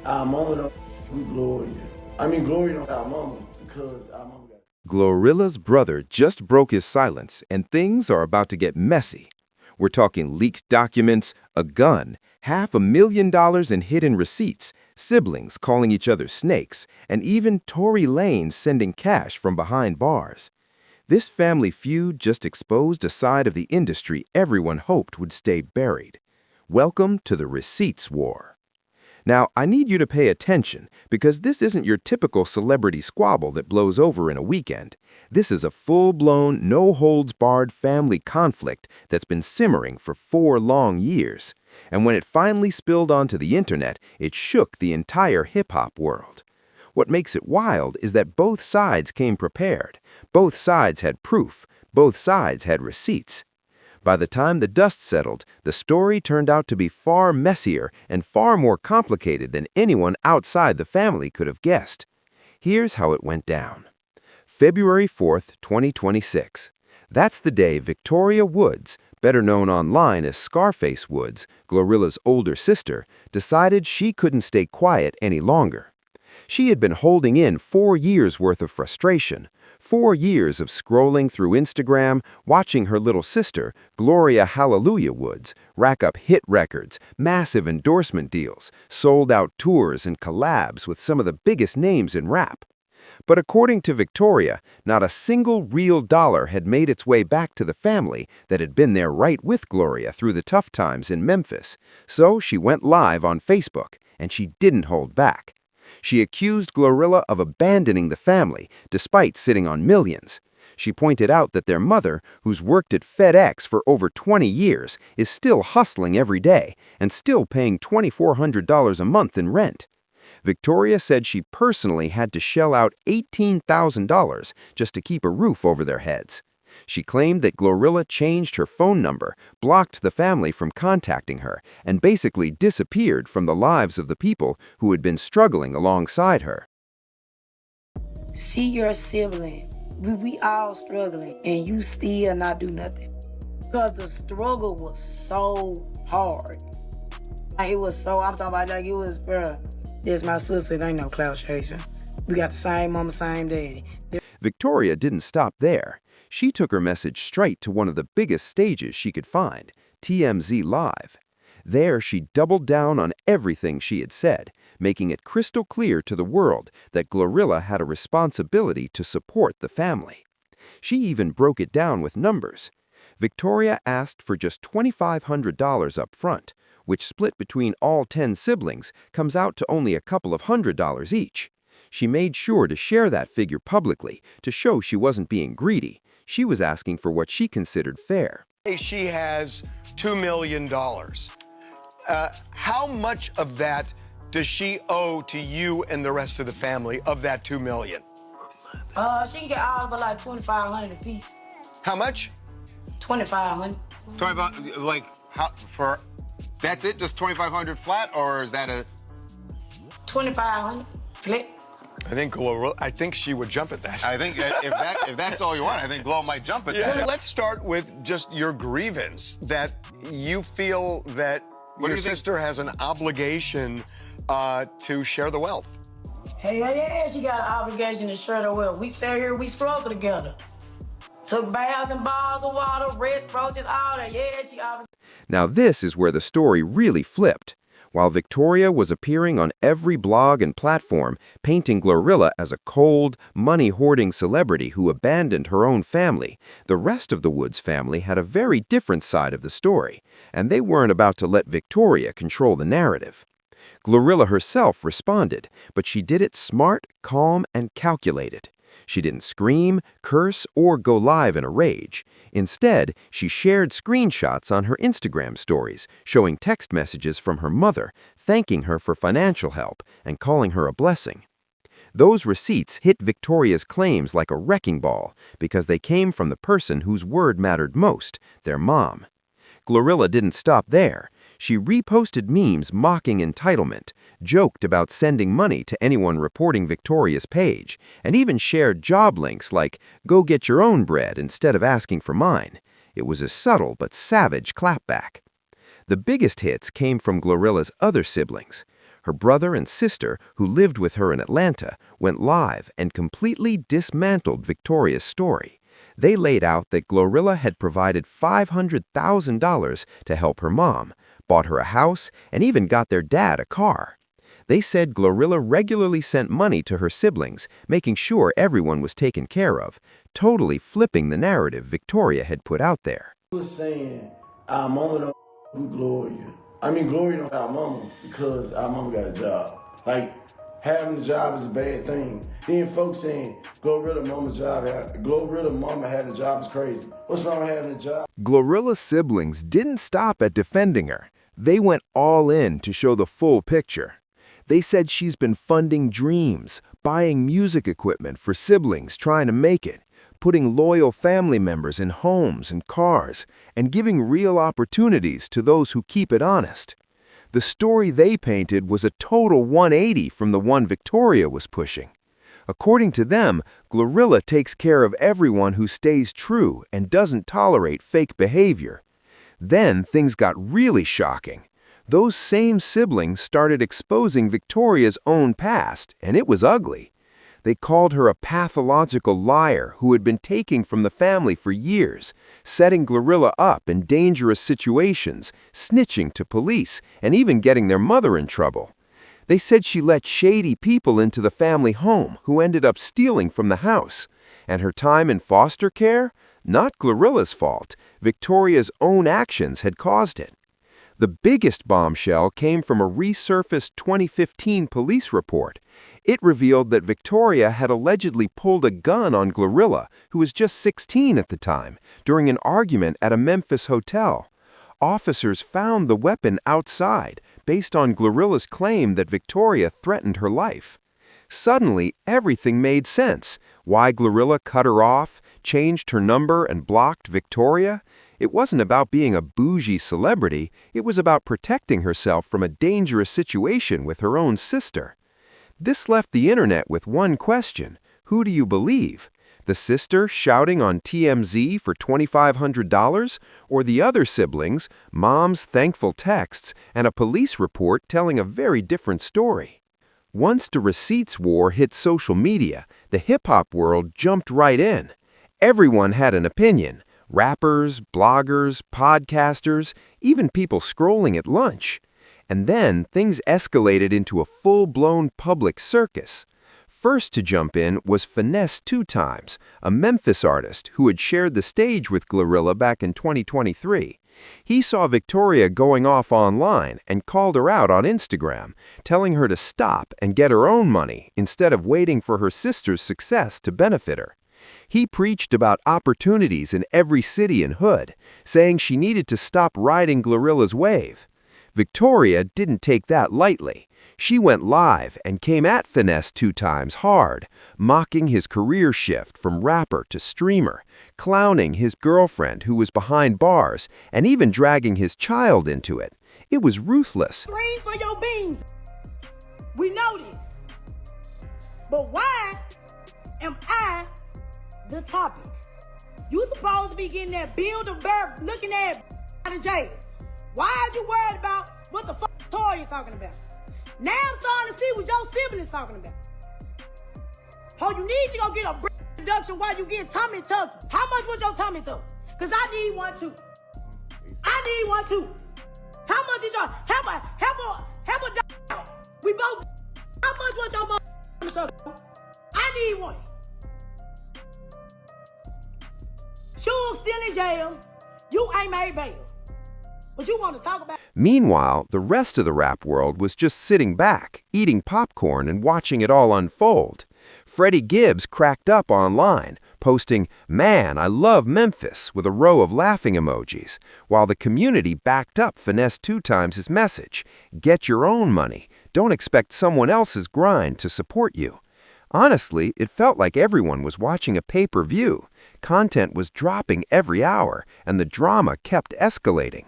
Our mama don't we Gloria. I mean Gloria don't our mama because our mama got. GloRilla's brother just broke his silence, and things are about to get messy. We're talking leaked documents, a gun, $500,000 in hidden receipts, siblings calling each other snakes, and even Tory Lanez sending cash from behind bars. This family feud just exposed a side of the industry everyone hoped would stay buried. Welcome to the Receipts War. Now, I need you to pay attention because this isn't your typical celebrity squabble that blows over in a weekend. This is a full-blown, no-holds-barred family conflict that's been simmering for 4 long years. And when it finally spilled onto the internet, it shook the entire hip-hop world. What makes it wild is that both sides came prepared. Both sides had proof. Both sides had receipts. By the time the dust settled, the story turned out to be far messier and far more complicated than anyone outside the family could have guessed. Here's how it went down. February 4th, 2026. That's the day Victoria Woods, better known online as Scarface Woods, GloRilla's older sister, decided she couldn't stay quiet any longer. She had been holding in 4 years' worth of frustration, 4 years of scrolling through Instagram, watching her little sister, Gloria Hallelujah Woods, rack up hit records, massive endorsement deals, sold-out tours and collabs with some of the biggest names in rap. But according to Victoria, not a single real dollar had made its way back to the family that had been there right with Gloria through the tough times in Memphis. So she went live on Facebook, and she didn't hold back. She accused GloRilla of abandoning the family, despite sitting on millions. She pointed out that their mother, who's worked at FedEx for over 20 years, is still hustling every day and still paying $2,400 a month in rent. Victoria said she personally had to shell out $18,000 just to keep a roof over their heads. She claimed that GloRilla changed her phone number, blocked the family from contacting her, and basically disappeared from the lives of the people who had been struggling alongside her. See your sibling. We all struggling, and you still not do nothing. Because the struggle was so hard. Like, I'm talking about like it was, bruh. There's my sister, there ain't no clout chasing. We got the same mama, same daddy. Victoria didn't stop there. She took her message straight to one of the biggest stages she could find, TMZ Live. There, she doubled down on everything she had said, making it crystal clear to the world that GloRilla had a responsibility to support the family. She even broke it down with numbers. Victoria asked for just $2,500 up front, which split between all 10 siblings comes out to only a couple of $100s each. She made sure to share that figure publicly to show she wasn't being greedy. She was asking for what she considered fair. She has $2 million. How much of that does she owe to you and the rest of the family of that $2 million? She can get all of it like 2,500 a piece. How much? 2,500. 25, like, how, for, that's it, just 2,500 flat, or is that a? 2,500 flip. I think she would jump at that. I think if that's all you want, I think Glo might jump at that. Let's start with just your grievance that you feel that your sister has an obligation to share the wealth. Hey, yeah, she got an obligation to share the wealth. We sat here, we struggled together. Took baths and bottles of water, rest roaches, all that. Yeah, she obligated. Now this is where the story really flipped. While Victoria was appearing on every blog and platform, painting GloRilla as a cold, money-hoarding celebrity who abandoned her own family, the rest of the Woods family had a very different side of the story, and they weren't about to let Victoria control the narrative. GloRilla herself responded, but she did it smart, calm, and calculated. She didn't scream, curse, or go live in a rage. Instead, she shared screenshots on her Instagram stories, showing text messages from her mother, thanking her for financial help and calling her a blessing. Those receipts hit Victoria's claims like a wrecking ball because they came from the person whose word mattered most, their mom. GloRilla didn't stop there. She reposted memes mocking entitlement, joked about sending money to anyone reporting Victoria's page, and even shared job links like, "Go get your own bread instead of asking for mine." It was a subtle but savage clapback. The biggest hits came from GloRilla's other siblings. Her brother and sister, who lived with her in Atlanta, went live and completely dismantled Victoria's story. They laid out that GloRilla had provided $500,000 to help her mom, bought her a house, and even got their dad a car. They said GloRilla regularly sent money to her siblings, making sure everyone was taken care of, totally flipping the narrative Victoria had put out there. He was saying, our mama don't with Gloria. I mean, Gloria don't our mama because our mama got a job. Like, having a job is a bad thing. Then folks saying, GloRilla mama having a job is crazy. What's wrong with having a job? GloRilla's siblings didn't stop at defending her. They went all in to show the full picture. They said she's been funding dreams, buying music equipment for siblings trying to make it, putting loyal family members in homes and cars, and giving real opportunities to those who keep it honest. The story they painted was a total 180 from the one Victoria was pushing. According to them, GloRilla takes care of everyone who stays true and doesn't tolerate fake behavior. Then things got really shocking. Those same siblings started exposing Victoria's own past, and it was ugly. They called her a pathological liar who had been taking from the family for years, setting GloRilla up in dangerous situations, snitching to police, and even getting their mother in trouble. They said she let shady people into the family home who ended up stealing from the house. And her time in foster care? Not GloRilla's fault. Victoria's own actions had caused it. The biggest bombshell came from a resurfaced 2015 police report. It revealed that Victoria had allegedly pulled a gun on GloRilla, who was just 16 at the time, during an argument at a Memphis hotel. Officers found the weapon outside, based on GloRilla's claim that Victoria threatened her life. Suddenly, everything made sense. Why GloRilla cut her off, changed her number, and blocked Victoria? It wasn't about being a bougie celebrity, it was about protecting herself from a dangerous situation with her own sister. This left the internet with one question: who do you believe? The sister shouting on TMZ for $2,500, or the other siblings, mom's thankful texts, and a police report telling a very different story? Once the receipts war hit social media, the hip-hop world jumped right in. Everyone had an opinion. Rappers, bloggers, podcasters, even people scrolling at lunch. And then things escalated into a full-blown public circus. First to jump in was Finesse 2 Times, a Memphis artist who had shared the stage with GloRilla back in 2023. He saw Victoria going off online and called her out on Instagram, telling her to stop and get her own money instead of waiting for her sister's success to benefit her. He preached about opportunities in every city and hood, saying she needed to stop riding GloRilla's wave. Victoria didn't take that lightly. She went live and came at Finesse 2 Times hard, mocking his career shift from rapper to streamer, clowning his girlfriend who was behind bars, and even dragging his child into it. It was ruthless. Freeze for your beans. We know this. But why am I the topic? You supposed to be getting that Bill the Bear looking at out of jail. Why are you worried about what the fuck Toya talking about? Now I'm starting to see what your siblings talking about. Oh, you need to go get a reduction while you get tummy tucks. How much was your tummy tuck? Because I need one too. I need one too. How much is your, help a out. We both, how much was your tummy tuck? I need one. Suge still in jail. You ain't made bail. But you want to talk about... Meanwhile, the rest of the rap world was just sitting back, eating popcorn and watching it all unfold. Freddie Gibbs cracked up online, posting, "Man, I love Memphis," with a row of laughing emojis, while the community backed up Finesse 2 Times' message, "Get your own money. Don't expect someone else's grind to support you." Honestly, it felt like everyone was watching a pay-per-view. Content was dropping every hour, and the drama kept escalating.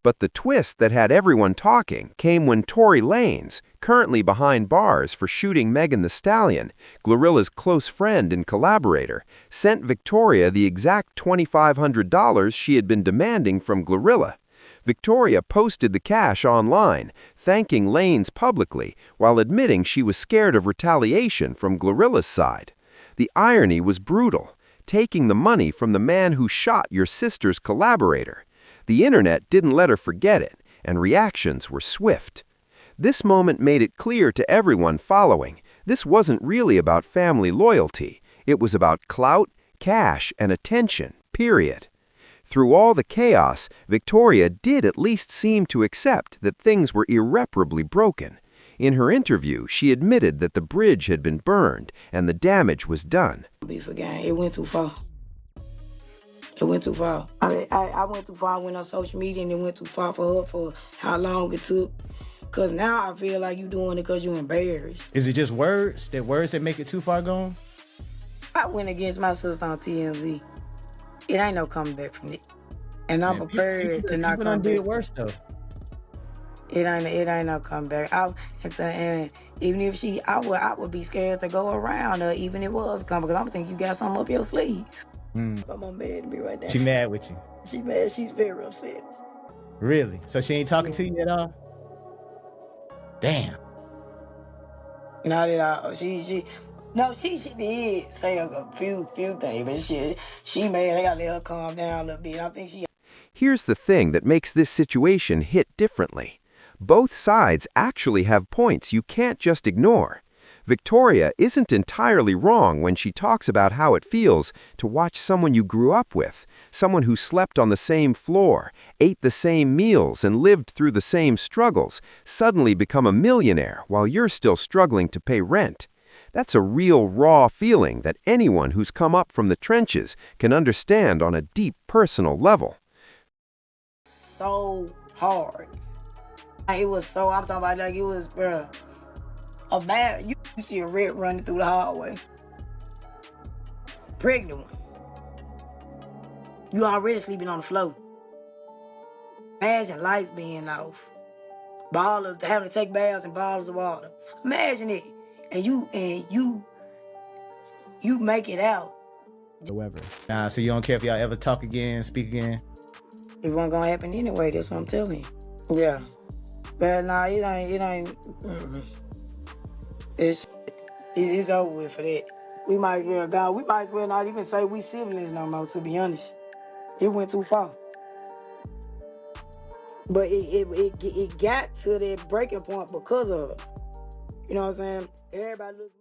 But the twist that had everyone talking came when Tory Lanez, currently behind bars for shooting Megan Thee Stallion, GloRilla's close friend and collaborator, sent Victoria the exact $2,500 she had been demanding from GloRilla. Victoria posted the cash online, thanking Lanes publicly while admitting she was scared of retaliation from GloRilla's side. The irony was brutal, taking the money from the man who shot your sister's collaborator. The internet didn't let her forget it, and reactions were swift. This moment made it clear to everyone following, this wasn't really about family loyalty. It was about clout, cash, and attention, period. Through all the chaos, Victoria did at least seem to accept that things were irreparably broken. In her interview, she admitted that the bridge had been burned and the damage was done. It went too far. It went too far. I went too far. I went on social media and it went too far for her for how long it took. Because now I feel like you're doing it because you're embarrassed. Is it just words? The words that make it too far gone? I went against my sister on TMZ. It ain't no coming back from it. And I'm prepared to not come back. People did worse though. It ain't no come back. And even if I would be scared to go around her, even if it was coming, because I'm gonna think you got something up your sleeve. I'm mad at me right now. She mad with you? She mad. She's very upset. Really? So she ain't talking to you at all? Damn. Not at all. She did say a few things, but she mad. I gotta let her calm down a little bit. I think she. Here's the thing that makes this situation hit differently. Both sides actually have points you can't just ignore. Victoria isn't entirely wrong when she talks about how it feels to watch someone you grew up with, someone who slept on the same floor, ate the same meals, and lived through the same struggles, suddenly become a millionaire while you're still struggling to pay rent. That's a real raw feeling that anyone who's come up from the trenches can understand on a deep personal level. So hard. It was so, I'm talking about like it was, bruh. You see a red running through the hallway. Pregnant one. You already sleeping on the floor. Imagine lights being off. Having to take baths and bottles of water. Imagine it. And you make it out. Whatever. Nah, so you don't care if y'all ever talk again, speak again? It wasn't gonna happen anyway, that's what I'm telling you. Yeah. But nah, it ain't. It's over with for that. We might as well not even say we siblings no more, to be honest. It went too far. But it got to that breaking point because of her. You know what I'm saying? Everybody look.